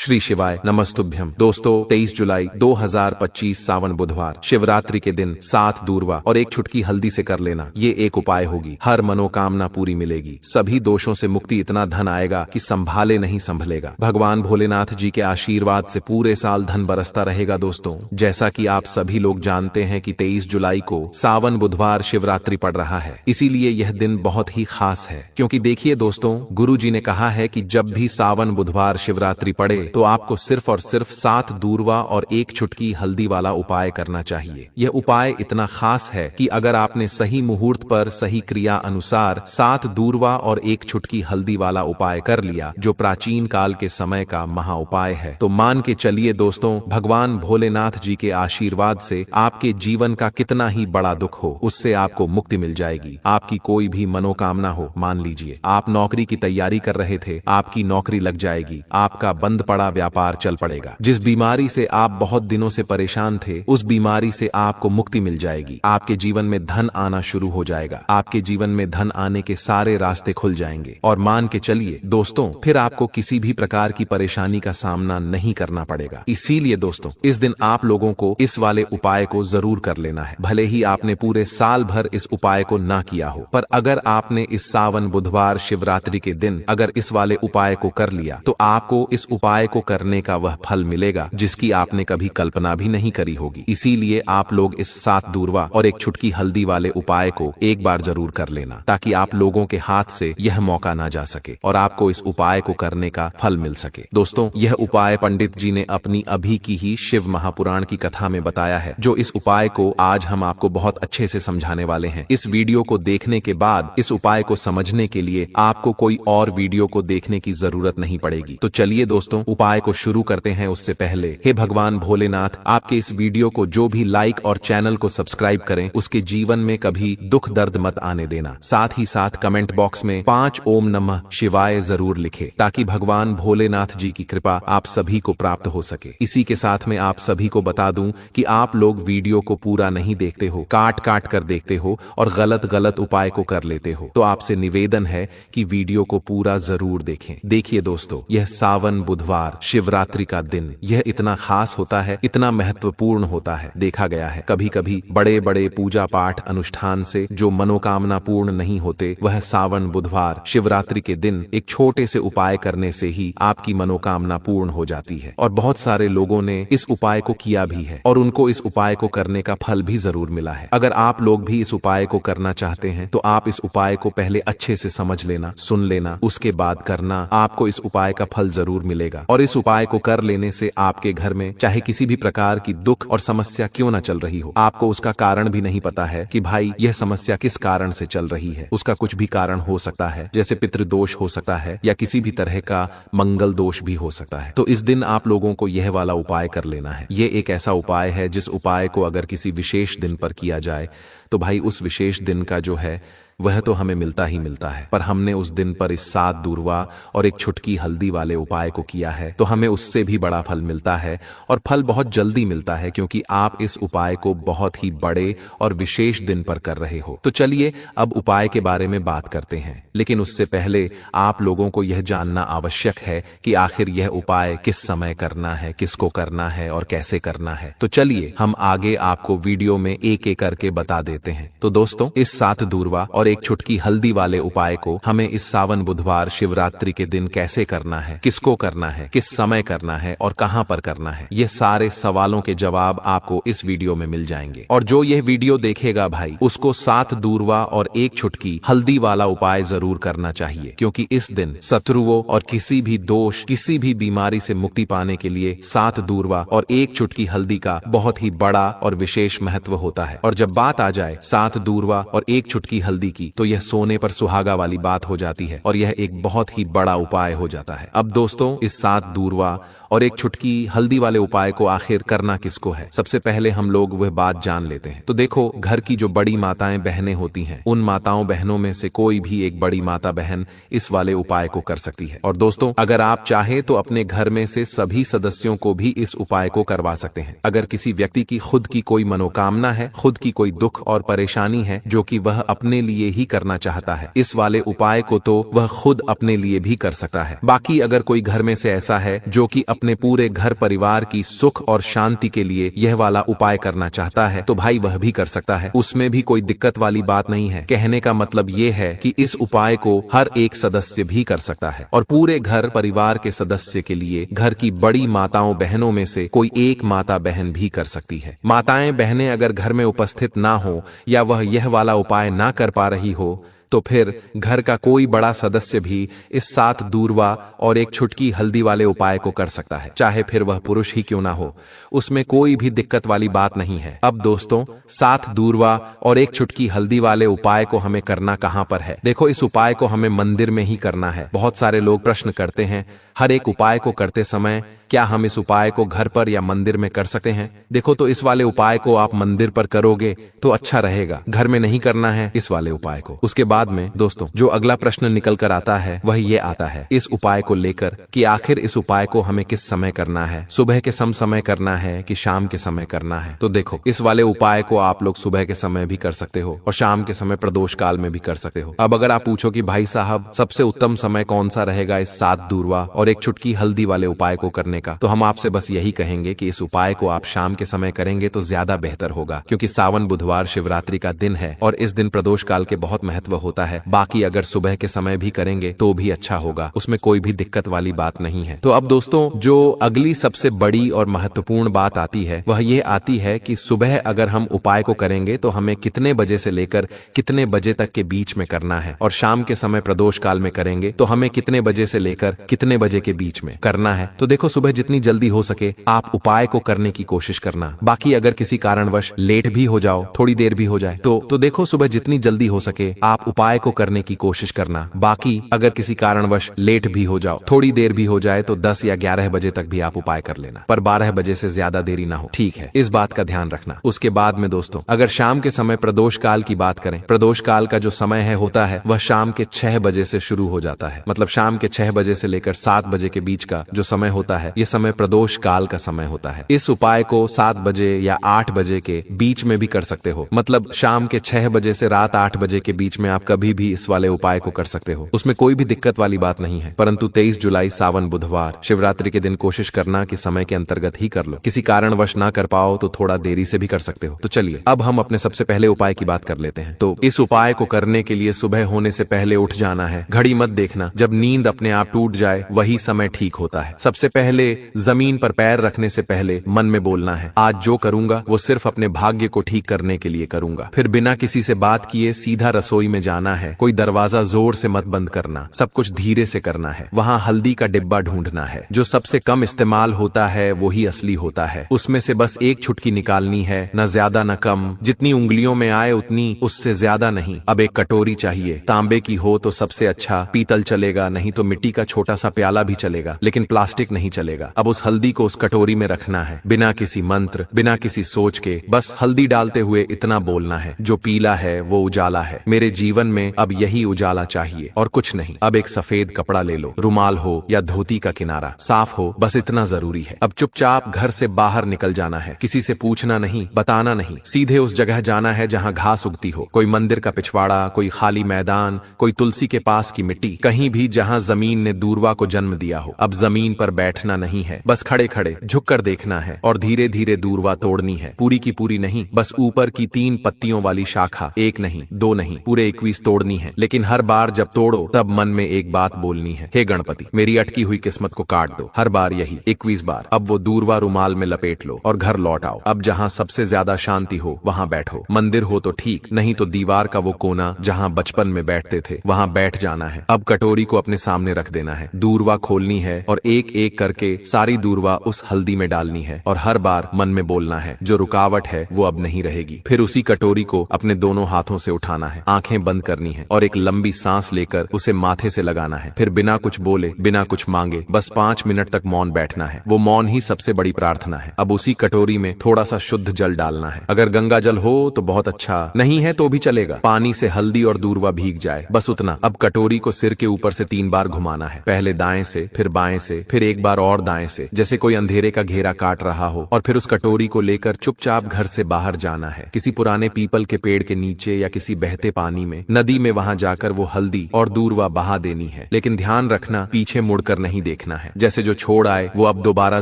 श्री शिवाय नमस्तुभ्यम। दोस्तों 23 जुलाई 2025 सावन बुधवार शिवरात्रि के दिन 7 दूर्वा और एक छुटकी हल्दी से कर लेना, ये एक उपाय होगी। हर मनोकामना पूरी मिलेगी, सभी दोषों से मुक्ति, इतना धन आएगा कि संभाले नहीं संभलेगा। भगवान भोलेनाथ जी के आशीर्वाद से पूरे साल धन बरसता रहेगा। दोस्तों जैसा कि आप सभी लोग जानते हैं कि 23 जुलाई को सावन बुधवार शिवरात्रि पड़ रहा है, इसीलिए यह दिन बहुत ही खास है। क्योंकि देखिए दोस्तों, गुरु जी ने कहा है कि जब भी सावन बुधवार शिवरात्रि पड़े तो आपको सिर्फ और सिर्फ 7 दूर्वा और एक छुटकी हल्दी वाला उपाय करना चाहिए। यह उपाय इतना खास है कि अगर आपने सही मुहूर्त पर सही क्रिया अनुसार 7 दूर्वा और एक छुटकी हल्दी वाला उपाय कर लिया, जो प्राचीन काल के समय का महा उपाय है, तो मान के चलिए दोस्तों, भगवान भोलेनाथ जी के आशीर्वाद से आपके जीवन का कितना ही बड़ा दुख हो, उससे आपको मुक्ति मिल जाएगी। आपकी कोई भी मनोकामना हो, मान लीजिए आप नौकरी की तैयारी कर रहे थे, आपकी नौकरी लग जाएगी, आपका बंद पड़ा व्यापार चल पड़ेगा। जिस बीमारी से आप बहुत दिनों से परेशान थे, उस बीमारी से आपको मुक्ति मिल जाएगी। आपके जीवन में धन आना शुरू हो जाएगा, आपके जीवन में धन आने के सारे रास्ते खुल जाएंगे। और मान के चलिए दोस्तों, फिर आपको किसी भी प्रकार की परेशानी का सामना नहीं करना पड़ेगा। इसीलिए दोस्तों, इस दिन आप लोगों को इस वाले उपाय को जरूर कर लेना है। भले ही आपने पूरे साल भर इस उपाय को ना किया हो, पर अगर आपने इस सावन बुधवार शिवरात्रि के दिन अगर इस वाले उपाय को कर लिया, तो आपको इस उपाय को करने का वह फल मिलेगा जिसकी आपने कभी कल्पना भी नहीं करी होगी। इसीलिए आप लोग इस 7 दूर्वा और एक छुटकी हल्दी वाले उपाय को एक बार जरूर कर लेना, ताकि आप लोगों के हाथ से यह मौका ना जा सके और आपको इस उपाय को करने का फल मिल सके। दोस्तों यह उपाय पंडित जी ने अपनी अभी की ही शिव महापुराण की कथा में बताया है, जो इस उपाय को आज हम आपको बहुत अच्छे से समझाने वाले हैं। इस वीडियो को देखने के बाद इस उपाय को समझने के लिए आपको कोई और वीडियो को देखने की जरूरत नहीं पड़ेगी। तो चलिए दोस्तों, उपाय को शुरू करते हैं। उससे पहले हे भगवान भोलेनाथ, आपके इस वीडियो को जो भी लाइक और चैनल को सब्सक्राइब करें, उसके जीवन में कभी दुख दर्द मत आने देना। साथ ही साथ कमेंट बॉक्स में 5 ओम नमः शिवाय जरूर लिखे, ताकि भगवान भोलेनाथ जी की कृपा आप सभी को प्राप्त हो सके। इसी के साथ में आप सभी को बता दूं कि आप लोग वीडियो को पूरा नहीं देखते हो, काट काट कर देखते हो और गलत गलत उपाय को कर लेते हो। तो आपसे निवेदन है कि वीडियो को पूरा जरूर देखें। देखिए दोस्तों, यह सावन बुधवार शिवरात्रि का दिन यह इतना खास होता है, इतना महत्वपूर्ण होता है। देखा गया है कभी कभी बड़े बड़े पूजा पाठ अनुष्ठान से जो मनोकामना पूर्ण नहीं होते, वह सावन बुधवार शिवरात्रि के दिन एक छोटे से उपाय करने से ही आपकी मनोकामना पूर्ण हो जाती है। और बहुत सारे लोगों ने इस उपाय को किया भी है और उनको इस उपाय को करने का फल भी जरूर मिला है। अगर आप लोग भी इस उपाय को करना चाहते हैं, तो आप इस उपाय को पहले अच्छे से समझ लेना, सुन लेना, उसके बाद करना। आपको इस उपाय का फल जरूर मिलेगा। और इस उपाय को कर लेने से आपके घर में चाहे किसी भी प्रकार की दुख और समस्या क्यों न चल रही हो, आपको उसका कारण भी नहीं पता है कि भाई यह समस्या किस कारण से चल रही है। उसका कुछ भी कारण हो सकता है, जैसे पितृदोष हो सकता है या किसी भी तरह का मंगल दोष भी हो सकता है। तो इस दिन आप लोगों को यह वाला उपाय कर लेना है। ये एक ऐसा उपाय है जिस उपाय को अगर किसी विशेष दिन पर किया जाए, तो भाई उस विशेष दिन का जो है वह तो हमें मिलता ही मिलता है। पर हमने उस दिन पर इस 7 दूर्वा और एक छुटकी हल्दी वाले उपाय को किया है, तो हमें उससे भी बड़ा फल मिलता है और फल बहुत जल्दी मिलता है, क्योंकि आप इस उपाय को बहुत ही बड़े और विशेष दिन पर कर रहे हो। तो चलिए अब उपाय के बारे में बात करते हैं, लेकिन उससे पहले आप लोगों को यह जानना आवश्यक है कि आखिर यह उपाय किस समय करना है, किसको करना है और कैसे करना है। तो चलिए हम आगे आपको वीडियो में एक एक करके बता देते हैं। तो दोस्तों, इस 7 दूर्वा और एक छुटकी हल्दी वाले उपाय को हमें इस सावन बुधवार शिवरात्रि के दिन कैसे करना है, किसको करना है, किस समय करना है और कहां पर करना है, ये सारे सवालों के जवाब आपको इस वीडियो में मिल जाएंगे। और जो यह वीडियो देखेगा भाई, उसको 7 दूर्वा और एक छुटकी हल्दी वाला उपाय जरूर करना चाहिए, क्योंकि इस दिन शत्रुओं और किसी भी दोष, किसी भी बीमारी से मुक्ति पाने के लिए 7 दूर्वा और एक छुटकी हल्दी का बहुत ही बड़ा और विशेष महत्व होता है। और जब बात आ जाए 7 दूर्वा और एक छुटकी हल्दी की, तो यह सोने पर सुहागा वाली बात हो जाती है और यह एक बहुत ही बड़ा उपाय हो जाता है। अब दोस्तों, इस 7 दूर्वा और एक छुटकी हल्दी वाले उपाय को आखिर करना किसको है, सबसे पहले हम लोग वह बात जान लेते हैं। तो देखो, घर की जो बड़ी माताएं बहनें होती हैं, उन माताओं बहनों में से कोई भी एक बड़ी माता बहन इस वाले उपाय को कर सकती है। और दोस्तों, अगर आप चाहे तो अपने घर में से सभी सदस्यों को भी इस उपाय को करवा सकते हैं। अगर किसी व्यक्ति की खुद की कोई मनोकामना है, खुद की कोई दुख और परेशानी है जो कि वह अपने लिए ही करना चाहता है, इस वाले उपाय को तो वह खुद अपने लिए भी कर सकता है। बाकी अगर कोई घर में से ऐसा है जो कि अपने पूरे घर परिवार की सुख और शांति के लिए यह वाला उपाय करना चाहता है तो भाई वह भी कर सकता है, उसमें भी कोई दिक्कत वाली बात नहीं है। कहने का मतलब ये है कि इस उपाय को हर एक सदस्य भी कर सकता है और पूरे घर परिवार के सदस्य के लिए घर की बड़ी माताओं बहनों में से कोई एक माता बहन भी कर सकती है। माताएं बहनें अगर घर में उपस्थित ना हो या वह यह वाला उपाय ना कर पा रही हो तो फिर घर का कोई बड़ा सदस्य भी इस 7 दूर्वा और एक छुटकी हल्दी वाले उपाय को कर सकता है, चाहे फिर वह पुरुष ही क्यों ना हो, उसमें कोई भी दिक्कत वाली बात नहीं है। अब दोस्तों 7 दूर्वा और एक छुटकी हल्दी वाले उपाय को हमें करना कहां पर है? देखो, इस उपाय को हमें मंदिर में ही करना है। बहुत सारे लोग प्रश्न करते हैं हर एक उपाय को करते समय क्या हम इस उपाय को घर पर या मंदिर में कर सकते हैं? देखो, तो इस वाले उपाय को आप मंदिर पर करोगे तो अच्छा रहेगा, घर में नहीं करना है इस वाले उपाय को। उसके बाद में दोस्तों जो अगला प्रश्न निकल कर आता है वह ये आता है इस उपाय को लेकर कि आखिर इस उपाय को हमें किस समय करना है, सुबह के समय करना है कि शाम के समय करना है? तो देखो, इस वाले उपाय को आप लोग सुबह के समय भी कर सकते हो और शाम के समय प्रदोष काल में भी कर सकते हो। अब अगर आप पूछो कि भाई साहब सबसे उत्तम समय कौन सा रहेगा इस 7 दूर्वा और एक छुटकी हल्दी वाले उपाय को करने का, तो हम आपसे बस यही कहेंगे कि इस उपाय को आप शाम के समय करेंगे तो ज्यादा बेहतर होगा, क्योंकि सावन बुधवार शिवरात्रि का दिन है और इस दिन प्रदोष काल के बहुत महत्व होता है। बाकी अगर सुबह के समय भी करेंगे तो भी अच्छा होगा, उसमें कोई भी दिक्कत वाली बात नहीं है। तो अब दोस्तों जो अगली सबसे बड़ी और महत्वपूर्ण बात आती है वह ये आती है कि सुबह अगर हम उपाय को करेंगे तो हमें कितने बजे से लेकर कितने बजे तक के बीच में करना है, और शाम के समय प्रदोष काल में करेंगे तो हमें कितने बजे से लेकर कितने बजे के बीच में करना है। तो देखो, सुबह जितनी जल्दी हो सके आप उपाय को करने की कोशिश करना। बाकी अगर किसी कारणवश लेट भी हो जाओ, थोड़ी देर भी हो जाए तो देखो सुबह जितनी जल्दी हो सके आप उपाय को करने की कोशिश करना। बाकी अगर किसी कारणवश लेट भी हो जाओ, थोड़ी देर भी हो जाए तो 10 या 11 बजे तक भी आप उपाय कर लेना, पर 12 बजे से ज्यादा देरी ना हो, ठीक है? इस बात का ध्यान रखना। उसके बाद में दोस्तों अगर शाम के समय प्रदोष काल की बात करें, प्रदोष काल का जो समय है होता है वह शाम के 6 बजे से शुरू हो जाता है। मतलब शाम के 6 बजे से लेकर 7 बजे के बीच का जो समय होता है यह समय प्रदोष काल का समय होता है। इस उपाय को 7 बजे या 8 बजे के बीच में भी कर सकते हो। मतलब शाम के 6 बजे से रात 8 बजे के बीच में आप कभी भी इस वाले उपाय को कर सकते हो, उसमें कोई भी दिक्कत वाली बात नहीं है। परंतु 23 जुलाई सावन बुधवार शिवरात्रि के दिन कोशिश करना कि समय के अंतर्गत ही कर लो। किसी कारणवश ना कर पाओ तो थोड़ा देरी से भी कर सकते हो। तो चलिए अब हम अपने सबसे पहले उपाय की बात कर लेते हैं। तो इस उपाय को करने के लिए सुबह होने से पहले उठ जाना है। घड़ी मत देखना, जब नींद अपने आप टूट जाए वही समय ठीक होता है। सबसे पहले जमीन पर पैर रखने से पहले मन में बोलना है, आज जो करूंगा वो सिर्फ अपने भाग्य को ठीक करने के लिए करूंगा। फिर बिना किसी से बात किए सीधा रसोई में जाना है। कोई दरवाजा जोर से मत बंद करना, सब कुछ धीरे से करना है। वहां हल्दी का डिब्बा ढूंढना है, जो सबसे कम इस्तेमाल होता है वही असली होता है। उसमें से बस एक छुटकी निकालनी है, न ज्यादा न कम, जितनी उंगलियों में आए उतनी, उससे ज्यादा नहीं। अब एक कटोरी चाहिए, तांबे की हो तो सबसे अच्छा, पीतल चलेगा, नहीं तो मिट्टी का छोटा सा प्याला भी चलेगा, लेकिन प्लास्टिक नहीं चलेगा। अब उस हल्दी को उस कटोरी में रखना है, बिना किसी मंत्र, बिना किसी सोच के बस हल्दी डालते हुए इतना बोलना है, जो पीला है वो उजाला है, मेरे जीवन में अब यही उजाला चाहिए और कुछ नहीं। अब एक सफेद कपड़ा ले लो, रुमाल हो या धोती का किनारा, साफ हो, बस इतना जरूरी है। अब चुपचाप घर से बाहर निकल जाना है, किसी से पूछना नहीं, बताना नहीं, सीधे उस जगह जाना है जहां घास उगती हो, कोई मंदिर का पिछवाड़ा, कोई खाली मैदान, कोई तुलसी के पास की मिट्टी, कहीं भी जहां जमीन ने दूर्वा को जन्म दिया हो। अब जमीन पर बैठना नहीं है, बस खड़े खड़े झुककर देखना है और धीरे धीरे दूर्वा तोड़नी है, पूरी की पूरी नहीं, बस ऊपर की 3 पत्तियों वाली शाखा, 1 नहीं 2 नहीं, पूरे 21 तोड़नी है। लेकिन हर बार जब तोड़ो तब मन में एक बात बोलनी है, हे गणपति मेरी अटकी हुई किस्मत को काट दो। हर बार यही 21 बार। अब वो दूर्वा रुमाल में लपेट लो और घर लौट आओ। अब जहां सबसे ज्यादा शांति हो वहां बैठो, मंदिर हो तो ठीक, नहीं तो दीवार का वो कोना जहां बचपन में बैठते थे वहां बैठ जाना है। अब कटोरी को अपने सामने रख देना है, दूर्वा खोलनी है और एक एक करके सारी दूर्वा उस हल्दी में डालनी है और हर बार मन में बोलना है, जो रुकावट है वो अब नहीं रहेगी। फिर उसी कटोरी को अपने दोनों हाथों से उठाना है, आंखें बंद करनी है और एक लंबी सांस लेकर उसे माथे से लगाना है। फिर बिना कुछ बोले, बिना कुछ मांगे, बस 5 मिनट तक मौन बैठना है। वो मौन ही सबसे बड़ी प्रार्थना है। अब उसी कटोरी में थोड़ा सा शुद्ध जल डालना है, अगर गंगा जल हो तो बहुत अच्छा, नहीं है तो भी चलेगा। पानी से हल्दी और दूर्वा भीग जाए, बस उतना। अब कटोरी को सिर के ऊपर से 3 बार घुमाना है, पहले दाएं से, फिर बाएं से, फिर एक बार और दाएं से, जैसे कोई अंधेरे का घेरा काट रहा हो, और फिर उस कटोरी को लेकर चुपचाप घर से बाहर जाना है। किसी पुराने पीपल के पेड़ के नीचे या किसी बहते पानी में, नदी में, वहां जाकर वो हल्दी और दूर्वा बहा देनी है। लेकिन ध्यान रखना, पीछे मुड़कर नहीं देखना है। जैसे जो छोड़ आए वो अब दोबारा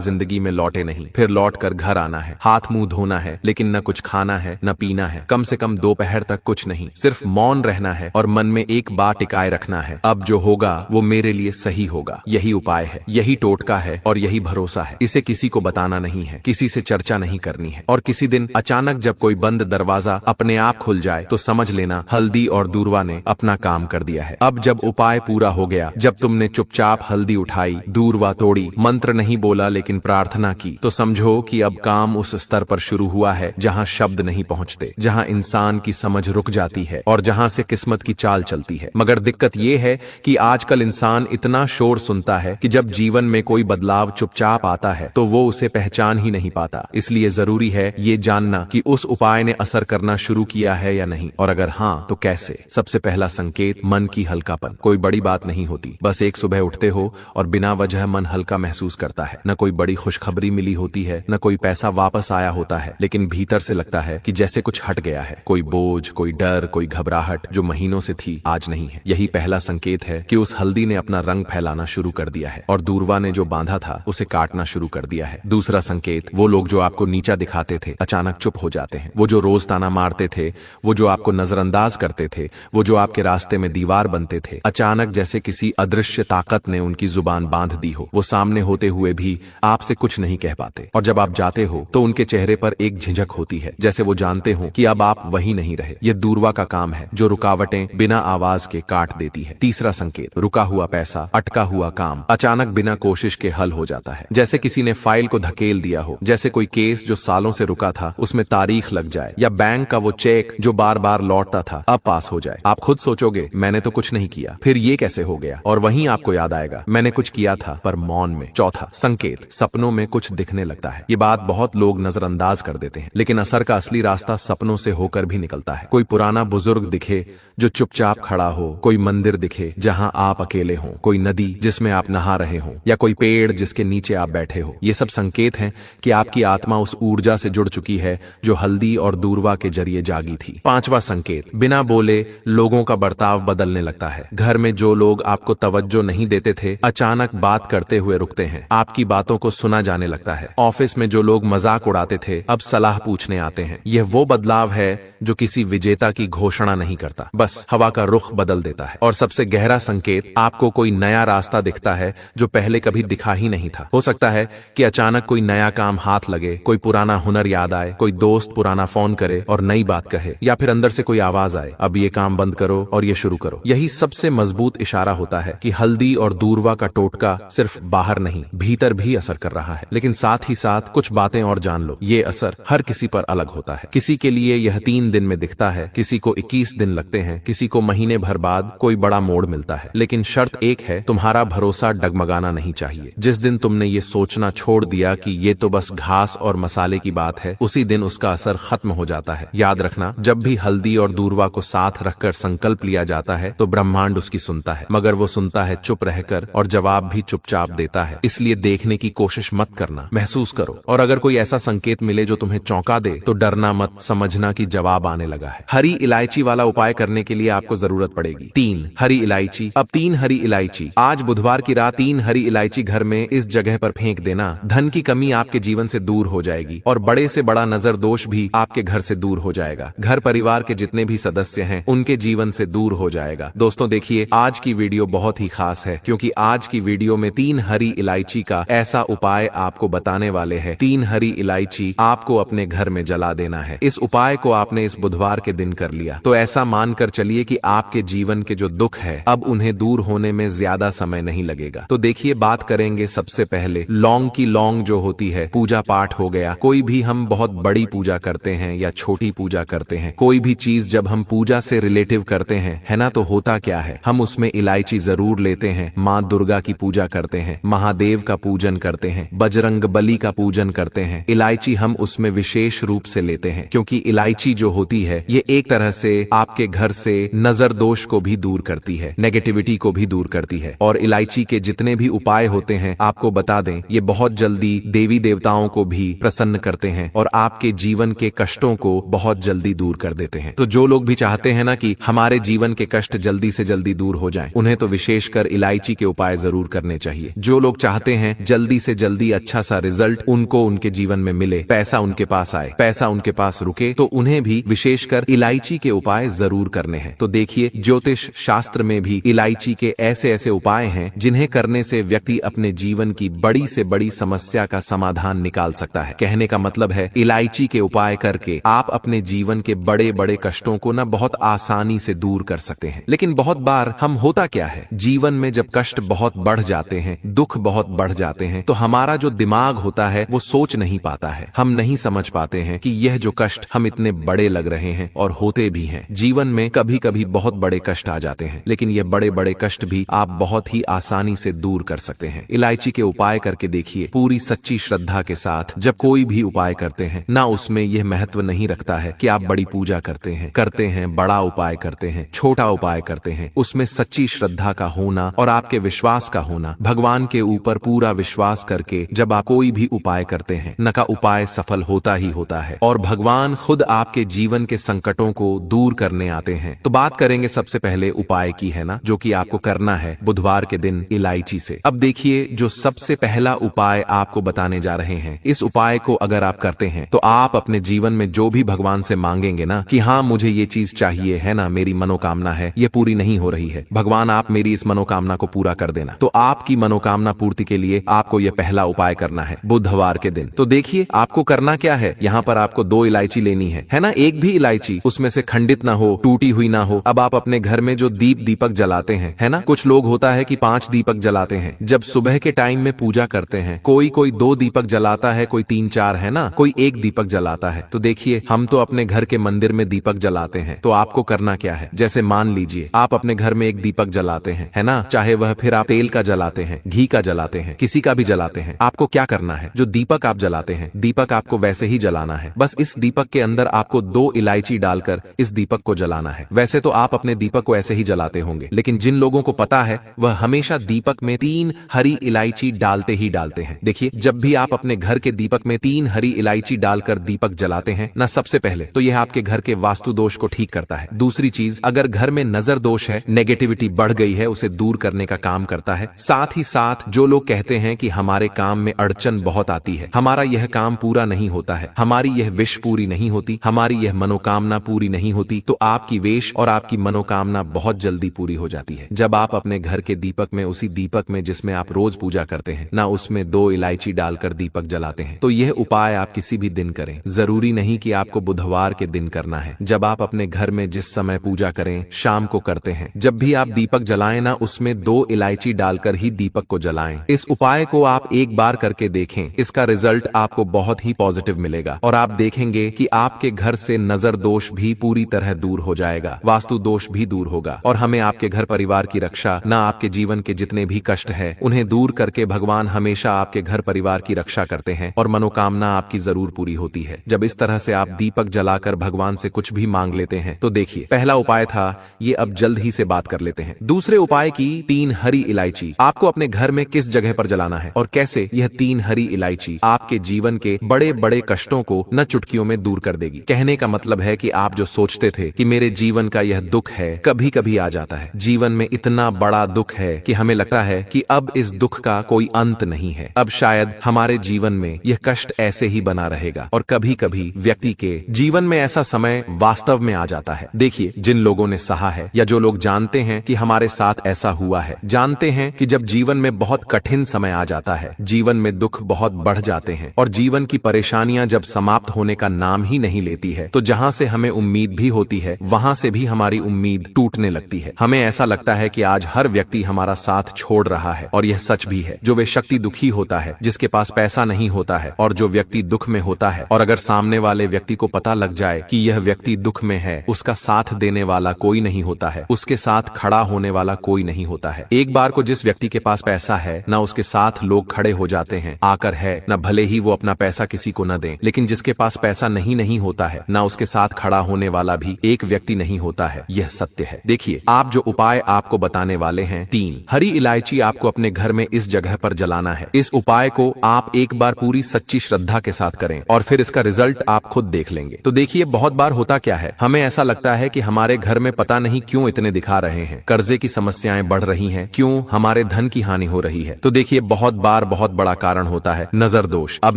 जिंदगी में लौटे नहीं। फिर लौट कर घर आना है, हाथ मुंह धोना है, लेकिन न कुछ खाना है न पीना है, कम से कम दोपहर तक कुछ नहीं, सिर्फ मौन रहना है और मन में एक बात टिकाए रखना है, अब जो होगा वो मेरे लिए सही होगा। यही उपाय है, यही टोटका है और यही भरोसा है। इसे किसी को बताना नहीं है, किसी से चर्चा नहीं करनी है। और किसी दिन अचानक जब कोई बंद दरवाजा अपने आप खुल जाए तो समझ लेना हल्दी और दूर्वा ने अपना काम कर दिया है। अब जब उपाय पूरा हो गया, जब तुमने चुपचाप हल्दी उठाई, दूर्वा तोड़ी, मंत्र नहीं बोला लेकिन प्रार्थना की, तो समझो कि अब काम उस स्तर पर शुरू हुआ है जहां शब्द नहीं पहुंचते, जहां इंसान की समझ रुक जाती है और जहां से किस्मत की चाल चलती है। मगर दिक्कत यह है कि आजकल इंसान इतना शोर सुनता है कि जब जीवन में कोई बदलाव चुपचाप आता है तो वो उसे पहचान ही नहीं पाता। इसलिए जरूरी है ये जानना कि उस उपाय ने असर करना शुरू किया है या नहीं, और अगर हाँ तो कैसे। सबसे पहला संकेत, मन की हल्कापन। कोई बड़ी बात नहीं होती, बस एक सुबह उठते हो और बिना वजह मन हल्का महसूस करता है। न कोई बड़ी खुशखबरी मिली होती है, न कोई पैसा वापस आया होता है, लेकिन भीतर से लगता है कि जैसे कुछ हट गया है। कोई बोझ, कोई डर, कोई घबराहट जो महीनों से थी आज नहीं है। यही पहला संकेत है कि उस हल्दी ने अपना रंग फैलाना शुरू कर दिया है और दूर्वा ने जो बांधा था उसे काटना शुरू कर दिया है। दूसरा संकेत, वो लोग जो आपको नीचा दिखाते थे अचानक चुप हो जाते हैं। वो जो रोज ताना मारते थे, वो जो आपको नजरअंदाज करते थे, वो जो आपके रास्ते में दीवार बनते थे, अचानक जैसे किसी अदृश्य ताकत ने उनकी जुबान बांध दी हो। वो सामने होते हुए भी आपसे कुछ नहीं कह पाते, और जब आप जाते हो तो उनके चेहरे पर एक झिझक होती है, जैसे वो जानते हो कि अब आप वहीं नहीं रहे। ये दूर्वा का काम है जो रुकावटें बिना आवाज के काट देती है। तीसरा संकेत, रुका हुआ पैसा, अटका हुआ काम अचानक बिना कोशिश के हल हो जाता है। जैसे किसी ने फाइल को धकेल दिया हो, जैसे कोई केस जो सालों से रुका था उसमें तारीख लग जाए, या बैंक का वो चेक जो बार बार लौटता था अब पास हो जाए। आप खुद सोचोगे मैंने तो कुछ नहीं किया, फिर ये कैसे हो गया, और वहीं आपको याद आएगा मैंने कुछ किया था पर मौन में। चौथा संकेत, सपनों में कुछ दिखने लगता है। ये बात बहुत लोग नजरअंदाज कर देते हैं, लेकिन असर का असली रास्ता सपनों से होकर भी निकलता है। कोई पुराना बुजुर्ग दिखे जो चुपचाप खड़ा हो, कोई मंदिर दिखे जहां आप अकेले हो, कोई नदी जिसमें आप नहा रहे हो, या कोई पेड़ जिसके नीचे आप बैठे हो। ये सब संकेत हैं कि आपकी आत्मा उस ऊर्जा से जुड़ चुकी है जो हल्दी और दूर्वा के जरिए जागी थी। पांचवा संकेत, बिना बोले लोगों का बर्ताव बदलने लगता है। घर में जो लोग आपको तवज्जो नहीं देते थे अचानक बात करते हुए रुकते हैं, आपकी बातों को सुना जाने लगता है। ऑफिस में जो लोग मजाक उड़ाते थे अब सलाह पूछने आते हैं। यह वो बदलाव है जो किसी विजेता की घोषणा नहीं करता, बस हवा का रुख बदल देता है। और सबसे गहरा संकेत, आपको कोई नया रास्ता दिखता है जो पहले कभी दिखा ही नहीं था। हो सकता है कि अचानक कोई नया काम हाथ लगे, कोई पुराना हुनर याद आए, कोई दोस्त पुराना फोन करे और नई बात कहे, या फिर अंदर से कोई आवाज आए, अब ये काम बंद करो और ये शुरू करो। यही सबसे मजबूत इशारा होता है कि हल्दी और दूर्वा का टोटका सिर्फ बाहर नहीं भीतर भी असर कर रहा है। लेकिन साथ ही साथ कुछ बातें और जान लो, ये असर हर किसी पर अलग होता है। किसी के लिए यह 3 दिन में दिखता है, किसी को 21 दिन लगते हैं, किसी को महीने भर बाद कोई बड़ा मोड़ मिलता है। लेकिन शर्त एक है, तुम्हारा भरोसा डगमगाना नहीं चाहिए। जिस दिन तुमने ये सोचना छोड़ दिया कि ये तो बस घास और मसाले की बात है, उसी दिन उसका असर खत्म हो जाता है। याद रखना, जब भी हल्दी और दूर्वा को साथ रखकर संकल्प लिया जाता है तो ब्रह्मांड उसकी सुनता है, मगर वो सुनता है चुप रहकर, और जवाब भी चुपचाप देता है। इसलिए देखने की कोशिश मत करना, महसूस करो। और अगर कोई ऐसा संकेत मिले जो तुम्हें चौंका दे तो डरना मत, समझना कि जवाब आने लगा है। हरी इलायची वाला उपाय करने के लिए आपको जरूरत पड़ेगी 3 हरी इलायची। अब 3 हरी इलायची, आज बुधवार की रात 3 हरी इलायची घर में इस जगह पर फेंक देना। धन की कमी आपके जीवन से दूर हो जाएगी और बड़े से बड़ा नजर दोष भी आपके घर से दूर हो जाएगा। घर परिवार के जितने भी सदस्य हैं उनके जीवन से दूर हो जाएगा। दोस्तों देखिए, आज की वीडियो बहुत ही खास है क्योंकि आज की वीडियो में 3 हरी इलायची का ऐसा उपाय आपको बताने वाले हैं। 3 हरी इलायची आपको अपने घर में जला देना है। इस उपाय को आपने इस बुधवार के दिन कर लिया तो ऐसा मानकर चलिए कि आपके जीवन के जो दुख है अब उन्हें दूर होने में ज्यादा समय नहीं लगेगा। तो देखिए, बात करेंगे सबसे पहले लौंग की। लौंग जो होती है, पूजा पाठ हो गया, कोई भी हम बहुत बड़ी पूजा करते हैं या छोटी पूजा करते हैं, कोई भी चीज जब हम पूजा से रिलेटिव करते हैं, है ना, तो होता क्या है, हम उसमें इलायची जरूर लेते हैं। माँ दुर्गा की पूजा करते हैं, महादेव का पूजन करते हैं, बजरंग बली का पूजन करते हैं। इलायची हम उसमें विशेष रूप से लेते हैं क्योंकि इलायची जो होती है ये एक तरह से आपके घर से नजर दोष को भी दूर करती है, नेगेटिविटी को भी दूर करती है। और इलायची के जितने भी उपाय होते हैं आपको बता दें ये बहुत जल्दी देवी देवताओं को भी प्रसन्न करते हैं और आपके जीवन के कष्टों को बहुत जल्दी दूर कर देते हैं। तो जो लोग भी चाहते हैं ना कि हमारे जीवन के कष्ट जल्दी से जल्दी दूर हो जाएं, उन्हें तो विशेषकर इलायची के उपाय जरूर करने चाहिए। जो लोग चाहते हैं जल्दी से जल्दी अच्छा सा रिजल्ट उनको उनके जीवन में मिले, पैसा उनके पास आए, पैसा उनके पास रुके, तो उन्हें भी विशेषकर इलायची के उपाय जरूर करने हैं। तो देखिए ज्योतिष शास्त्र में भी इलायची के ऐसे ऐसे उपाय हैं जिन्हें करने से व्यक्ति अपने जीवन की बड़ी से बड़ी समस्या का समाधान निकाल सकता है। कहने का मतलब है इलायची के उपाय करके आप अपने जीवन के बड़े बड़े कष्टों को ना बहुत आसानी से दूर कर सकते हैं। लेकिन बहुत बार हम होता क्या है, जीवन में जब कष्ट बहुत बढ़ जाते हैं, दुख बहुत बढ़ जाते हैं, तो हमारा जो दिमाग होता है वो सोच नहीं पाता है। हम नहीं समझ पाते हैं कि यह जो कष्ट हम इतने बड़े लग रहे हैं और होते भी हैं। जीवन में कभी कभी बहुत बड़े कष्ट आ जाते हैं, लेकिन ये बड़े बड़े कष्ट भी आप बहुत ही आसानी से दूर कर सकते हैं। इलायची के उपाय करके देखिए, पूरी सच्ची श्रद्धा के साथ जब कोई भी उपाय करते हैं ना, उसमें यह महत्व नहीं रखता है कि आप बड़ी पूजा करते हैं, बड़ा उपाय करते हैं, छोटा उपाय करते हैं। उसमें सच्ची श्रद्धा का होना और आपके विश्वास का होना, भगवान के ऊपर पूरा विश्वास करके जब आप कोई भी उपाय करते हैं न का उपाय सफल होता ही होता है और भगवान खुद आपके जीवन के संकटों को दूर करने आते हैं। तो बात करेंगे सबसे पहले उपाय की, है ना, जो कि आपको करना है बुधवार के दिन इलायची से। अब देखिए जो सबसे पहला उपाय आपको बताने जा रहे हैं, इस उपाय को अगर आप करते हैं तो आप अपने जीवन में जो भी भगवान से मांगेंगे ना कि हाँ मुझे ये चीज चाहिए, है ना, मेरी मनोकामना है, ये पूरी नहीं हो रही है, भगवान आप मेरी इस मनोकामना को पूरा कर देना, तो आपकी मनोकामना पूर्ति के लिए आपको यह पहला उपाय करना है बुधवार के दिन। तो देखिए आपको करना क्या है, यहाँ पर आपको 2 इलायची लेनी है ना, एक भी इलायची उसमें से खंडित ना हो, टूटी हुई ना हो। अब आप अपने घर में जो दीपक जलाते हैं, है ना, कुछ लोग होता है कि 5 दीपक जलाते हैं जब सुबह के टाइम में पूजा करते हैं, कोई 2 दीपक जलाता है, कोई 3-4, है ना, कोई 1 दीपक जलाता है। तो देखिए हम तो अपने घर के मंदिर में दीपक जलाते हैं, तो आपको करना क्या है, जैसे मान लीजिए आप अपने घर में 1 दीपक जलाते हैं, है ना, चाहे वह फिर आप तेल का जलाते हैं, घी का जलाते हैं, किसी का भी जलाते हैं, आपको क्या करना है, जो दीपक आप जलाते हैं दीपक आपको वैसे ही जलाना है। बस इस दीपक के अंदर आपको 2 इलायची डालकर इस दीपक को जलाना है। वैसे तो आप अपने दीपक को ऐसे ही जलाते होंगे, लेकिन जिन लोगों को पता है वह हमेशा दीपक में 3 हरी इलायची डालते ही डालते हैं। देखिए जब भी आप अपने घर के दीपक में 3 हरी इलायची डालकर दीपक जलाते हैं ना, सबसे पहले तो यह आपके घर के वास्तु दोष को ठीक करता है। दूसरी चीज, अगर घर में नजर दोष है, नेगेटिविटी बढ़ गई है, उसे दूर करने का काम करता है। साथ ही साथ जो लोग कहते हैं कि हमारे काम में अड़चन बहुत आती है, हमारा यह काम पूरा नहीं होता है, हमारी यह विश पूरी नहीं होती, हमारी यह मनोकामना पूरी नहीं होती, तो आपकी विश और आपकी मनोकामना बहुत जल्दी पूरी हो जाती है जब आप अपने घर के दीपक में, उसी दीपक में जिसमें आप रोज पूजा करते हैं ना, उसमें 2 इलायची डालकर दीपक जलाते हैं। तो यह उपाय आप किसी भी दिन करें, जरूरी नहीं कि आपको बुधवार के दिन करना है। जब आप अपने घर में जिस समय पूजा करें, शाम को करते हैं, जब भी आप दीपक जलाएं ना, उसमें 2 इलायची डालकर ही दीपक को जलाएं। इस उपाय को आप एक बार करके देखें, इसका रिजल्ट आपको बहुत ही पॉजिटिव मिलेगा और आप देखेंगे कि आपके घर से नजर दोष भी पूरी तरह दूर हो जाएगा, वास्तु दोष भी दूर होगा और हमें आपके घर परिवार की रक्षा, ना आपके जीवन के जितने भी कष्ट है उन्हें दूर करके भगवान हमेशा आपके घर परिवार की रक्षा करते हैं और मनोकामना आपकी जरूर पूरी होती है जब इस तरह से आप दीपक जलाकर भगवान से कुछ भी मांग लेते हैं। तो देखिए पहला उपाय था ये, अब जल्द ही से बात कर लेते हैं दूसरे उपाय की। 3 हरी इलायची आपको अपने घर में किस जगह पर जलाना है और कैसे यह 3 हरी इलायची आपके जीवन के बड़े बड़े कष्टों को न चुटकियों में दूर कर देगी। कहने का मतलब है कि आप जो सोचते थे कि मेरे जीवन का यह दुख है, कभी कभी आ जाता है, जीवन में इतना बड़ा दुख है कि हमें लगता है कि अब इस दुख का कोई अंत नहीं है, अब शायद हमारे जीवन में यह कष्ट ऐसे ही बना रहेगा। और कभी कभी व्यक्ति के जीवन में ऐसा समय वास्तव में आ जाता है। देखिए जिन लोगों ने सहा है या जो लोग जानते हैं कि हमारे साथ ऐसा हुआ है, जानते हैं कि जब जीवन में बहुत कठिन समय आ जाता है, जीवन में दुख बहुत बढ़ जाते हैं और जीवन की परेशानियां जब समाप्त होने का नाम ही नहीं लेती है, तो जहां से हमें उम्मीद भी होती है वहां से भी हमारी उम्मीद टूटने लगती है। हमें ऐसा लगता है कि आज हर व्यक्ति हमारा साथ छोड़ रहा है और यह सच भी है। जो व्यक्ति दुखी होता है, जिसके पास पैसा नहीं होता है और जो व्यक्ति दुख में होता है, और अगर सामने वाले व्यक्ति को पता लग जाए कि यह व्यक्ति दुख में है, उसका साथ देने वाला कोई नहीं होता है, उसके साथ खड़ा होने वाला कोई नहीं होता है। एक बार को जिस व्यक्ति के पास पैसा है ना, उसके साथ लोग खड़े हो जाते हैं आकर, है ना, भले ही वो अपना पैसा किसी को न दें, लेकिन जिसके पास पैसा नहीं होता है ना, उसके साथ खड़ा होने वाला भी एक व्यक्ति नहीं होता है। यह सत्य है। देखिए आप जो उपाय आपको बताने वाले हैं, 3 हरी इलायची आपको अपने घर में इस जगह पर जलाना है। इस उपाय को आप एक बार पूरी सच्ची श्रद्धा के साथ करें और फिर इसका रिजल्ट आप खुद देख लेंगे। तो देखिए, बहुत बार होता क्या है, हमें ऐसा लगता है कि हमारे घर में पता नहीं क्यों इतने दिखा रहे हैं, कर्जे की समस्याएं बढ़ रही हैं, क्यों हमारे धन की हानि हो रही है। तो देखिए, बहुत बार बहुत बड़ा कारण होता है नजर दोष। अब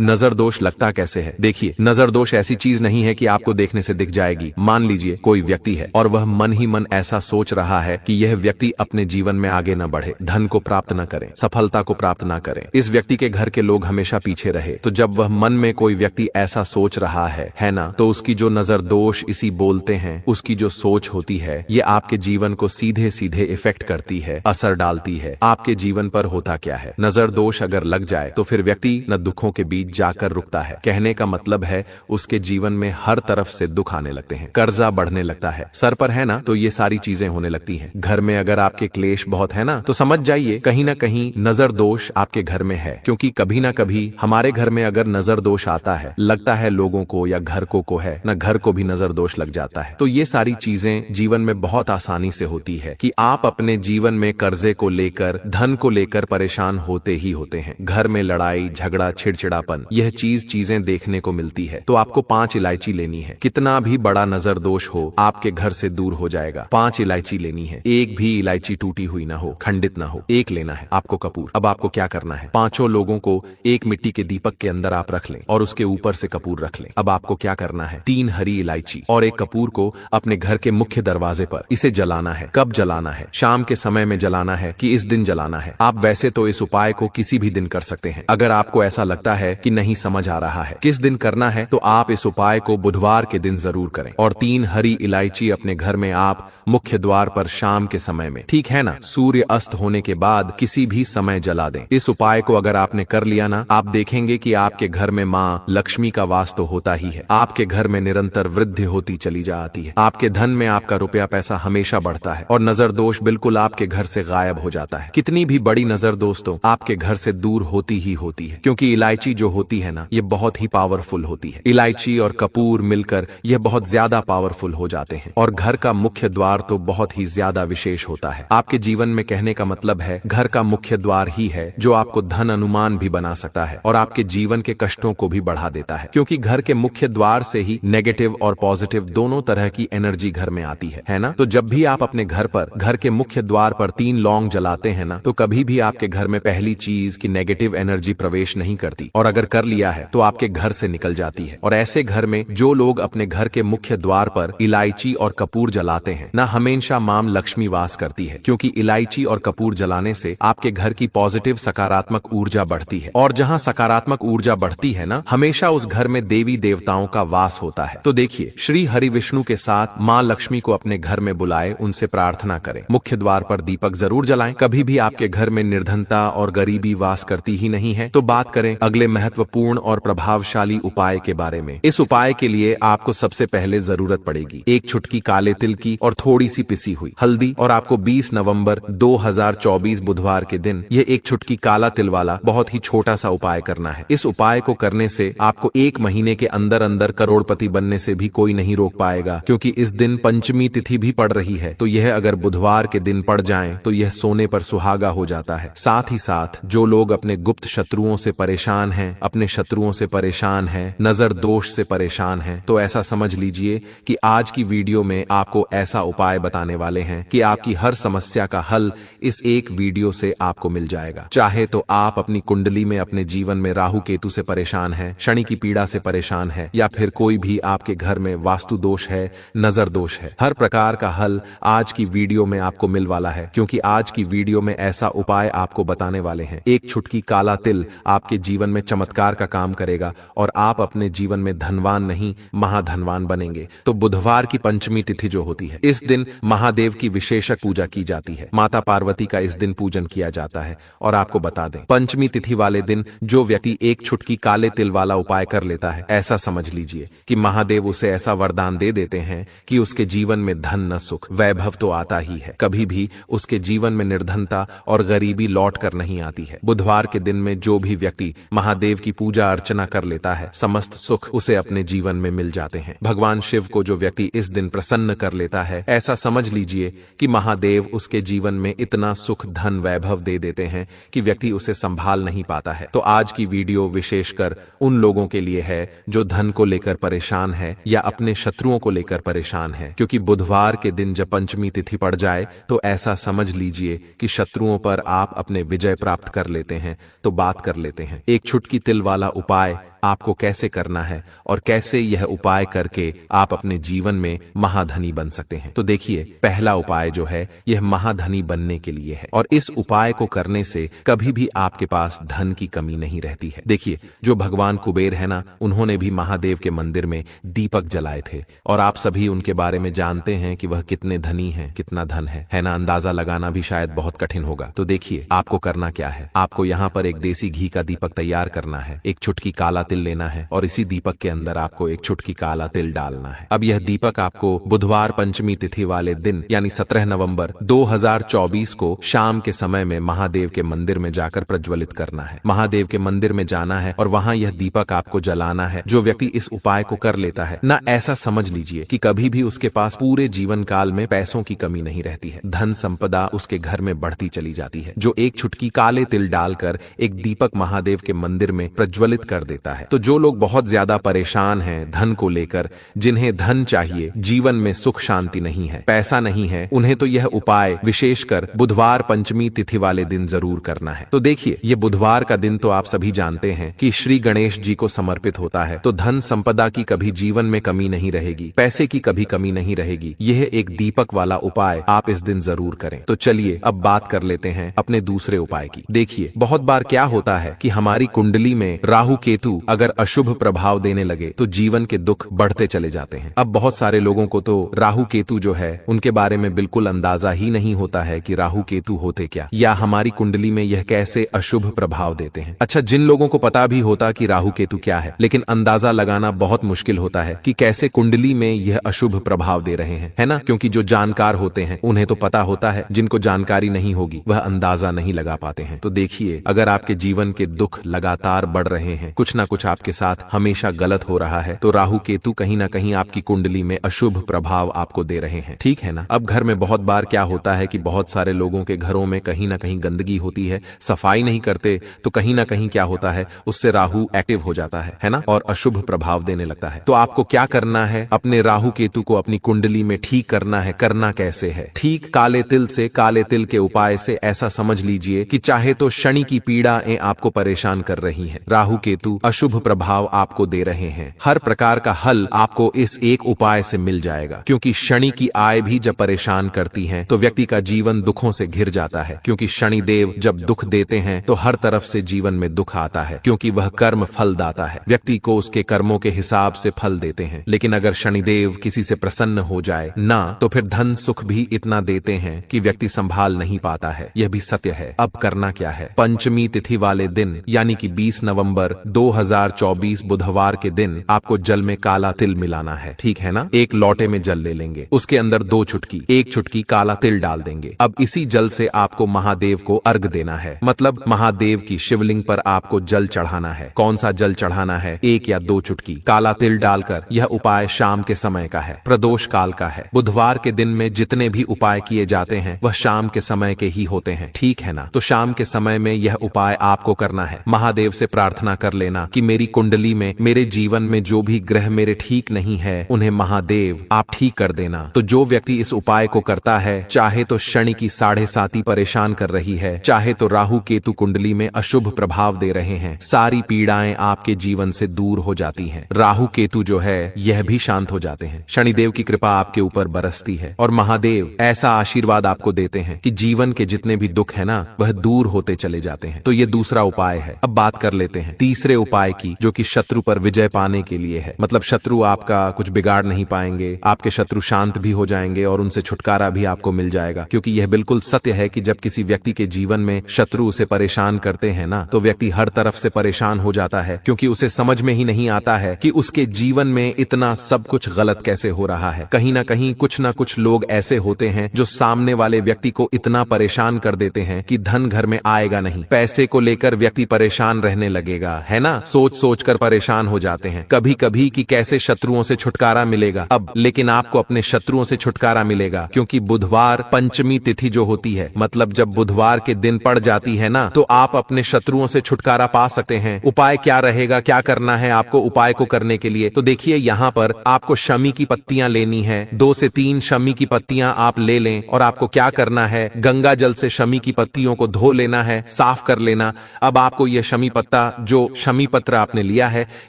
नजर दोष लगता कैसे है? देखिए, नजर दोष ऐसी चीज नहीं है कि आपको देखने से दिख जाएगी। मान लीजिए कोई व्यक्ति है और वह मन ही मन ऐसा सोच रहा है कि यह व्यक्ति अपने जीवन में आगे न बढ़े, धन को प्राप्त न करे, सफलता को प्राप्त न करे, इस व्यक्ति के घर के लोग हमेशा पीछे रहे। तो जब वह मन में कोई व्यक्ति ऐसा सोच रहा है ना, तो उसकी जो नजर दोष इसी बोलते हैं, उसकी जो सोच होती है, ये आपके जीवन को सीधे सीधे इफेक्ट करती है, असर डालती है। आपके जीवन पर होता क्या है, नजर दोष अगर लग जाए तो फिर व्यक्ति न दुखों के बीच जाकर रुकता है। कहने का मतलब है उसके जीवन में हर तरफ से दुख आने लगते हैं, कर्जा बढ़ने लगता है, सर पर है ना, तो ये सारी चीजें होने लगती हैं। घर में अगर आपके क्लेश बहुत है ना, तो समझ जाइए कहीं ना कहीं नजर दोष आपके घर में है। क्योंकि कभी ना कभी हमारे घर में अगर नजर दोष आता है, लगता है लोगों को या घर को है ना, घर को भी नजर दोष लग जाता है। तो ये सारी चीजें जीवन में बहुत आसानी से होती है कि आप अपने जीवन में कर्जे को लेकर, धन को लेकर परेशान होते ही होते हैं। घर में लड़ाई झगड़ा चिड़चिड़ापन, यह चीजें देखने को मिलती है। तो आपको 5 इलायची लेनी है। कितना भी बड़ा नजर दोष हो, आपके घर से दूर हो जाएगा। 5 इलायची लेनी है, एक भी इलायची टूटी हुई ना हो, खंडित ना हो। एक लेना है आपको कपूर। अब आपको क्या करना है, 5 लोगों को एक मिट्टी के दीपक के अंदर आप रख लें और उसके ऊपर से कपूर रख लें। अब आपको क्या करना है, 3 हरी इलायची और एक कपूर को अपने घर के मुख्य दरवाजे पर इसे जलाना है। कब जलाना है? शाम के समय में जलाना है कि इस दिन जलाना है? आप वैसे तो इस उपाय को किसी भी दिन कर सकते हैं। अगर आपको ऐसा लगता है कि नहीं समझ आ रहा है किस दिन करना है, तो आप इस उपाय को बुधवार के दिन जरूर करें। और 3 हरी इलायची अपने घर में आप मुख्य द्वार पर शाम के समय में, ठीक है ना, सूर्य अस्त होने के बाद किसी भी समय जला दें। इस उपाय को अगर आपने कर लिया ना, आप देखेंगे कि आपके घर में माँ लक्ष्मी का वास तो होता ही है। आपके घर में निरंतर वृद्धि होती चली जाती है। आपके धन में आपका रुपया पैसा हमेशा बढ़ता है और नजर दोष बिल्कुल आपके घर से गायब हो जाता है। कितनी भी बड़ी नजर दोस्तों आपके घर से दूर होती ही होती है, क्योंकि इलायची जो होती है ना, ये बहुत ही पावरफुल होती है। इलायची और कपूर मिलकर यह बहुत ज्यादा पावरफुल हो जाते हैं और घर का मुख्य द्वार तो बहुत ही ज्यादा विशेष होता है। आपके जीवन में कहने का मतलब है घर का मुख्य द्वार ही है जो आपको धन अनुमान भी बना सकता है और आपके जीवन के कष्टों को भी बढ़ा देता है। क्योंकि घर के मुख्य द्वार से ही नेगेटिव और पॉजिटिव दोनों तरह की एनर्जी घर में आती है ना। तो जब भी आप अपने घर पर, घर के मुख्य द्वार पर 3 लौंग जलाते हैं ना, तो कभी भी आपके घर में पहली चीज की नेगेटिव एनर्जी प्रवेश नहीं करती, और अगर कर लिया है तो आपके घर से निकल जाती है। और ऐसे घर में जो लोग अपने घर के मुख्य द्वार पर इलायची और कपूर जलाते हैं ना, हमेशा मां लक्ष्मी वास करती है। क्योंकि इलायची और कपूर जलाने से आपके घर की पॉजिटिव सकारात्मक ऊर्जा बढ़ती है, और जहां सकारात्मक ऊर्जा बढ़ती है ना, हमेशा उस घर में देवी देवताओं का वास होता है। तो देखिए, श्री हरि विष्णु के साथ मां लक्ष्मी को अपने घर में बुलाए, उनसे प्रार्थना करें, मुख्य द्वार पर दीपक जरूर जलाएं। कभी भी आपके घर में निर्धनता और गरीबी वास करती ही नहीं है। तो बात करें अगले महत्वपूर्ण और प्रभावशाली उपाय के बारे में। इस उपाय के लिए आपको सबसे पहले जरूरत पड़ेगी 1 चुटकी काले तिल की और थोड़ी सी पिसी हुई हल्दी, और आपको 20 नवंबर 2024 बुधवार के दिन यह 1 चुटकी काला तिल वाला बहुत ही छोटा सा उपाय करना है। इस उपाय को करने से आपको 1 महीने के अंदर अंदर करोड़पति बनने से भी कोई नहीं रोक पाएगा। क्योंकि इस दिन पंचमी तिथि भी पड़ रही है, तो यह अगर बुधवार के दिन पड़ जाए तो यह सोने पर सुहागा हो जाता है। साथ ही साथ जो लोग अपने गुप्त शत्रुओं से परेशान हैं, अपने शत्रुओं से परेशान हैं, नजर दोष से परेशान हैं, तो ऐसा समझ लीजिए कि आज की वीडियो में आपको ऐसा उपाय बताने वाले हैं कि आपकी हर समस्या का हल इस एक वीडियो से आपको मिल जाएगा। चाहे तो आप अपनी कुंडली में अपने जीवन में राहु केतु से परेशान हैं, शनि की पीड़ा से परेशान है, या फिर कोई भी आपके घर में वास्तु दोष है, नजर दोष है, हर प्रकार का हल आज की वीडियो में आपको मिल वाला है। क्योंकि आज की वीडियो में ऐसा उपाय आपको बताने वाले हैं। 1 चुटकी काला तिल आपके जीवन में चमत्कार का काम करेगा और आप अपने जीवन में धनवान नहीं महाधनवान बनेंगे। तो बुधवार की पंचमी तिथि जो होती है, इस दिन महादेव की विशेषक पूजा की जाती है। माता पार्वती का इस दिन पूजन किया जाता है। और आपको बता दें, पंचमी तिथि वाले दिन जो व्यक्ति 1 चुटकी काले तिल वाला उपाय कर लेता है, ऐसा समझ लीजिए कि महादेव उसे ऐसा वरदान दे देते हैं कि उसके जीवन में धन न सुख वैभव तो आता ही है, कभी भी उसके जीवन में निर्धनता और गरीबी लौट कर नहीं आती है। बुधवार के दिन में जो भी व्यक्ति महादेव की पूजा अर्चना कर लेता है, समस्त सुख उसे अपने जीवन में मिल जाते हैं। भगवान शिव को जो व्यक्ति इस दिन प्रसन्न कर लेता है, ऐसा समझ लीजिए कि महादेव उसके जीवन में इतना सुख धन वैभव दे देते हैं हैं कि व्यक्ति उसे संभाल नहीं पाता है। तो आज की वीडियो विशेषकर उन लोगों के लिए है जो धन को लेकर परेशान है या अपने शत्रुओं को लेकर परेशान है, क्योंकि बुधवार के दिन जब पंचमी तिथि पड़ जाए तो ऐसा समझ लीजिए कि शत्रुओं पर आप अपने विजय प्राप्त कर लेते हैं। तो बात कर लेते हैं एक छुटकी तिल वाला उपाय आपको कैसे करना है और कैसे यह उपाय करके आप अपने जीवन में महाधनी बन सकते हैं। तो देखिए, पहला उपाय जो है यह महाधनी बनने के लिए है और इस उपाय को करने से कभी भी आपके पास धन की कमी नहीं रहती है। देखिए, जो भगवान कुबेर है ना, उन्होंने भी महादेव के मंदिर में दीपक जलाए थे और आप सभी उनके बारे में जानते हैं कि वह कितने धनी हैं, कितना धन है ना। अंदाजा लगाना भी शायद बहुत कठिन होगा। तो देखिए, आपको करना क्या है। आपको यहाँ पर एक देसी घी का दीपक तैयार करना है, एक चुटकी काला तिल लेना है और इसी दीपक के अंदर आपको एक चुटकी काला तिल डालना है। अब यह दीपक आपको बुधवार पंचमी तिथि वाले दिन यानी 17 नवंबर 2024 को शाम के समय में महादेव के मंदिर में जाकर प्रज्वलित करना है। महादेव के मंदिर में जाना है और वहां यह दीपक आपको जलाना है। जो व्यक्ति इस उपाय को कर लेता है ना, ऐसा समझ लीजिए कि कभी भी उसके पास पूरे जीवन काल में पैसों की कमी नहीं रहती है। धन संपदा उसके घर में बढ़ती चली जाती है। जो एक चुटकी काले तिल डालकर एक दीपक महादेव के मंदिर में प्रज्वलित कर देता है। तो जो लोग बहुत ज्यादा परेशान हैं धन को लेकर, जिन्हें धन चाहिए, जीवन में सुख शांति नहीं है, पैसा नहीं है, उन्हें तो यह उपाय विशेषकर बुधवार पंचमी तिथि वाले दिन जरूर करना है। तो देखिए, ये बुधवार का दिन तो आप सभी जानते हैं कि श्री गणेश जी को समर्पित होता है। तो धन संपदा की कभी जीवन में कमी नहीं रहेगी, पैसे की कभी कमी नहीं रहेगी। यह एक दीपक वाला उपाय आप इस दिन जरूर करें। तो चलिए अब बात कर लेते हैं अपने दूसरे उपाय की। देखिए, बहुत बार क्या होता है कि हमारी कुंडली में राहु केतु अगर अशुभ प्रभाव देने लगे तो जीवन के दुख बढ़ते चले जाते हैं। अब बहुत सारे लोगों को तो राहु केतु जो है उनके बारे में बिल्कुल अंदाजा ही नहीं होता है कि राहु केतु होते क्या या हमारी कुंडली में यह कैसे अशुभ प्रभाव देते हैं। अच्छा, जिन लोगों को पता भी होता कि राहु केतु क्या है, लेकिन अंदाजा लगाना बहुत मुश्किल होता है कि कैसे कुंडली में यह अशुभ प्रभाव दे रहे हैं, है ना। क्योंकि जो जानकार होते हैं उन्हें तो पता होता है, जिनको जानकारी नहीं होगी वह अंदाजा नहीं लगा पाते हैं। तो देखिए, अगर आपके जीवन के दुख लगातार बढ़ रहे हैं, कुछ ना कुछ आपके साथ हमेशा गलत हो रहा है, तो राहु केतु कहीं ना कहीं आपकी कुंडली में अशुभ प्रभाव आपको दे रहे हैं, ठीक है ना। अब घर में बहुत बार क्या होता है कि बहुत सारे लोगों के घरों में कहीं ना कहीं गंदगी होती है, सफाई नहीं करते, तो कहीं ना कहीं क्या होता है, उससे राहु एक्टिव हो जाता है ना, और अशुभ प्रभाव देने लगता है। तो आपको क्या करना है, अपने राहु केतु को अपनी कुंडली में ठीक करना है। करना कैसे है? ठीक काले तिल से, काले तिल के उपाय से। ऐसा समझ लीजिए कि चाहे तो शनि की पीड़ाएं आपको परेशान कर रही हैं, राहु केतु अशुभ प्रभाव आपको दे रहे हैं, हर प्रकार का हल आपको इस एक उपाय से मिल जाएगा। क्योंकि शनि की आय भी जब परेशान करती है तो व्यक्ति का जीवन दुखों से घिर जाता है। क्योंकि शनि देव जब दुख देते हैं तो हर तरफ से जीवन में दुख आता है, क्योंकि वह कर्म फल दाता है, व्यक्ति को उसके कर्मों के हिसाब से फल देते हैं। लेकिन अगर शनिदेव किसी से प्रसन्न हो जाए ना, तो फिर धन सुख भी इतना देते हैं कि व्यक्ति संभाल नहीं पाता है। यह भी सत्य है। अब करना क्या है? पंचमी तिथि वाले दिन यानी कि 20 नवंबर 2024 बुधवार के दिन आपको जल में काला तिल मिलाना है, ठीक है ना। एक लोटे में जल ले लेंगे, उसके अंदर 2 चुटकी, 1 चुटकी काला तिल डाल देंगे। अब इसी जल से आपको महादेव को अर्घ देना है, मतलब महादेव की शिवलिंग पर आपको जल चढ़ाना है। कौन सा जल चढ़ाना है? 1 या 2 चुटकी काला तिल डालकर। यह उपाय शाम के समय का है, प्रदोष काल का है। बुधवार के दिन में जितने भी उपाय किए जाते हैं वह शाम के समय के ही होते हैं, ठीक है ना। तो शाम के समय में यह उपाय आपको करना है। महादेव से प्रार्थना कर लेना कि मेरी कुंडली में, मेरे जीवन में जो भी ग्रह मेरे ठीक नहीं है उन्हें महादेव आप ठीक कर देना। तो जो व्यक्ति इस उपाय को करता है, चाहे तो शनि की 7.5 परेशान कर रही है, चाहे तो राहु केतु कुंडली में अशुभ प्रभाव दे रहे हैं, सारी पीड़ाएं आपके जीवन से दूर हो जाती हैं। राहु केतु जो है यह भी शांत हो जाते हैं। शनिदेव की कृपा आपके ऊपर बरसती है और महादेव ऐसा आशीर्वाद आपको देते हैं कि जीवन के जितने भी दुख है ना, वह दूर होते चले जाते हैं। तो ये दूसरा उपाय है। अब बात कर लेते हैं तीसरे उपाय की, जो कि शत्रु पर विजय पाने के लिए है। मतलब शत्रु आपका कुछ बिगाड़ नहीं पाएंगे, आपके शत्रु शांत भी हो जाएंगे और उनसे छुटकारा भी आपको मिल जाएगा। क्योंकि यह बिल्कुल सत्य है कि जब किसी व्यक्ति के जीवन में शत्रु उसे परेशान करते हैं ना, तो व्यक्ति हर तरफ से परेशान हो जाता है, क्योंकि उसे समझ में ही नहीं आता है कि उसके जीवन में इतना सब कुछ गलत कैसे हो रहा है। कहीं ना कहीं कुछ ना कुछ लोग ऐसे होते हैं जो सामने वाले व्यक्ति को इतना परेशान कर देते हैं कि धन घर में आएगा नहीं, पैसे को लेकर व्यक्ति परेशान रहने लगेगा, है ना। सोच सोच कर परेशान हो जाते हैं कभी कभी कि कैसे शत्रुओं से छुटकारा मिलेगा। अब लेकिन आपको अपने शत्रुओं से छुटकारा मिलेगा, क्योंकि बुधवार पंचमी तिथि जो होती है, मतलब जब बुधवार के दिन दिन पड़ जाती है ना, तो आप अपने शत्रुओं से छुटकारा पा सकते हैं। उपाय क्या रहेगा, क्या करना है आपको उपाय को करने के लिए? तो देखिए यहाँ पर आपको शमी की पत्तियां लेनी है, 2 से 3 शमी की पत्तियां आप ले लें और आपको क्या करना है, गंगा जल से शमी की पत्तियों को धो लेना है, साफ कर लेना। अब आपको यह शमी पत्ता, जो शमी पत्र आपने लिया है,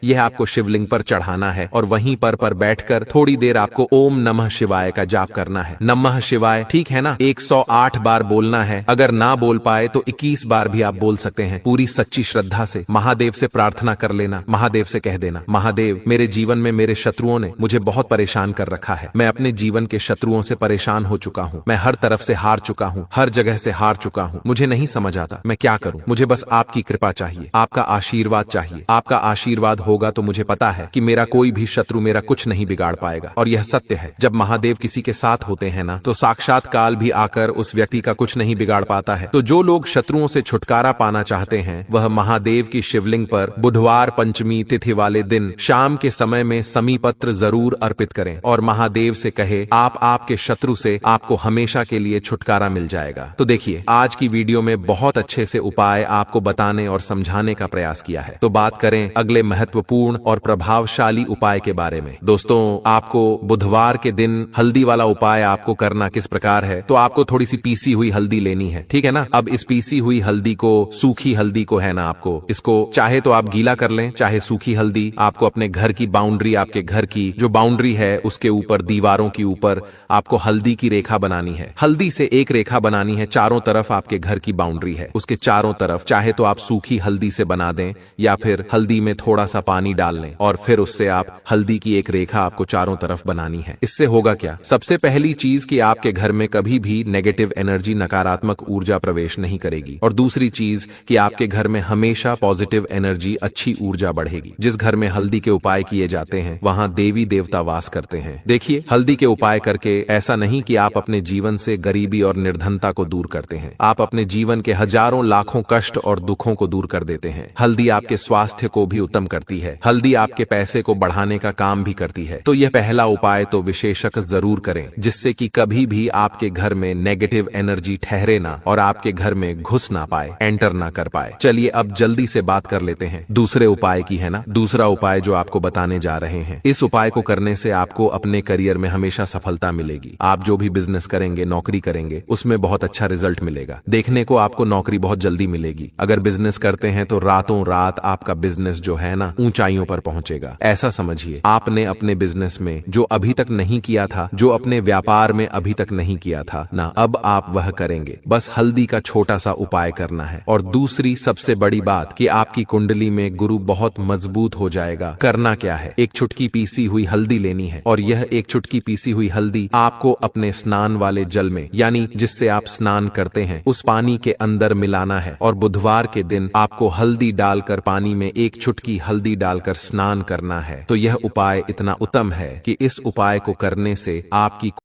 यह आपको शिवलिंग पर चढ़ाना है और वहीं पर बैठकर थोड़ी देर आपको ओम नमः शिवाय का जाप करना है। नमः शिवाय, ठीक है ना, 108 बार बोलना है। अगर ना बोल पाए तो 21 बार भी आप बोल सकते हैं। पूरी सच्ची श्रद्धा से महादेव से प्रार्थना कर लेना। महादेव से कह देना, महादेव मेरे जीवन में मेरे शत्रुओं ने मुझे बहुत परेशान कर रखा है। मैं अपने जीवन के शत्रुओं से परेशान हो चुका हूँ। मैं हर तरफ से हार चुका हूँ, हर जगह से हार चुका हूँ। मुझे नहीं समझ आता मैं क्या करूँ। मुझे बस आपकी कृपा चाहिए, आपका आशीर्वाद चाहिए। आपका आशीर्वाद होगा तो मुझे पता है कि मेरा कोई भी शत्रु मेरा कुछ नहीं बिगाड़ पाएगा। और यह सत्य है, जब महादेव किसी के साथ होते हैं ना, तो साक्षात काल भी आकर उस व्यक्ति का कुछ नहीं बिगाड़ पाता है। तो जो लोग शत्रुओं से छुटकारा पाना चाहते हैं, वह महादेव की शिवलिंग पर बुधवार पंचमी तिथि वाले दिन शाम के समय में समी पत्र जरूर अर्पित करें और महादेव से कहे आपके शत्रु से आपको हमेशा के लिए छुटकारा मिल जाएगा। तो देखिए, आज की वीडियो में बहुत अच्छे से उपाय आपको बताने और समझाने का प्रयास किया है। तो बात करें अगले महत्वपूर्ण और प्रभावशाली उपाय के बारे में। दोस्तों, आपको बुधवार के दिन हल्दी वाला उपाय आपको करना किस प्रकार है, तो आपको थोड़ी सी पीसी हुई हल्दी लेनी है, ठीक है ना। अब इस पीसी हुई हल्दी को, सूखी हल्दी को है ना, आपको इसको चाहे तो आप गीला कर लें, चाहे सूखी हल्दी। आपको अपने घर की बाउंड्री, आपके घर की जो बाउंड्री है उसके ऊपर, दीवारों के ऊपर आपको हल्दी की रेखा बनानी है। हल्दी से एक रेखा बनानी है, चारों तरफ आपके घर की बाउंड्री है उसके चारों तरफ। चाहे तो आप सूखी हल्दी से बना दें या फिर हल्दी में थोड़ा सा पानी डाल लें और फिर उससे आप हल्दी की एक रेखा आपको चारों तरफ बनानी है। इससे होगा क्या, सबसे पहली चीज कि आपके घर में कभी भी नेगेटिव एनर्जी, नकारात्मक ऊर्जा प्रवेश नहीं करेगी। और दूसरी चीज कि आपके घर में हमेशा पॉजिटिव एनर्जी, अच्छी ऊर्जा बढ़ेगी। जिस घर में हल्दी के उपाय किए जाते हैं वहां देवी देवता वास करते हैं। देखिए, हल्दी के उपाय करके ऐसा नहीं कि आप अपने जीवन से गरीबी और निर्धनता को दूर करते हैं, आप अपने जीवन के हजारों लाखों कष्ट और दुखों को दूर कर देते हैं। हल्दी आपके स्वास्थ्य को भी उत्तम करती है, हल्दी आपके पैसे को बढ़ाने का काम भी करती है। तो यह पहला उपाय तो विशेषक जरूर करें, जिससे कि कभी भी आपके घर में नेगेटिव एनर्जी ठहरे ना और आपके घर में घुस ना पाए, एंटर ना कर पाए। चलिए अब जल्दी से बात कर लेते हैं दूसरे उपाय की, है ना। दूसरा उपाय जो आपको बताने जा रहे हैं, इस उपाय को करने से आपको अपने करियर में हमेशा सफलता मिलेगी। आप जो भी बिजनेस करेंगे, नौकरी करेंगे, उसमें बहुत अच्छा रिजल्ट मिलेगा। देखने को आपको नौकरी बहुत जल्दी मिलेगी। अगर बिजनेस करते हैं तो रातों रात आपका बिजनेस जो है ना, ऊंचाइयों पर पहुंचेगा। ऐसा समझिए, आपने अपने बिजनेस में जो अभी तक नहीं किया था, जो अपने व्यापार में अभी तक नहीं किया था ना, अब आप वह करेंगे। बस हल्दी का छोटा सा उपाय करना है। और दूसरी सबसे बड़ी बात कि आपकी कुंडली में गुरु बहुत मजबूत हो जाएगा। करना क्या है, एक चुटकी पीसी हुई हल्दी लेनी है और यह एक चुटकी पीसी हुई हल्दी आपको अपने स्नान वाले जल में, यानी जिससे आप स्नान करते हैं, उस पानी के अंदर मिलाना है। और बुधवार के दिन आपको हल्दी डालकर, पानी में एक चुटकी हल्दी डालकर स्नान करना है। तो यह उपाय इतना उत्तम है कि इस उपाय को करने से आपकी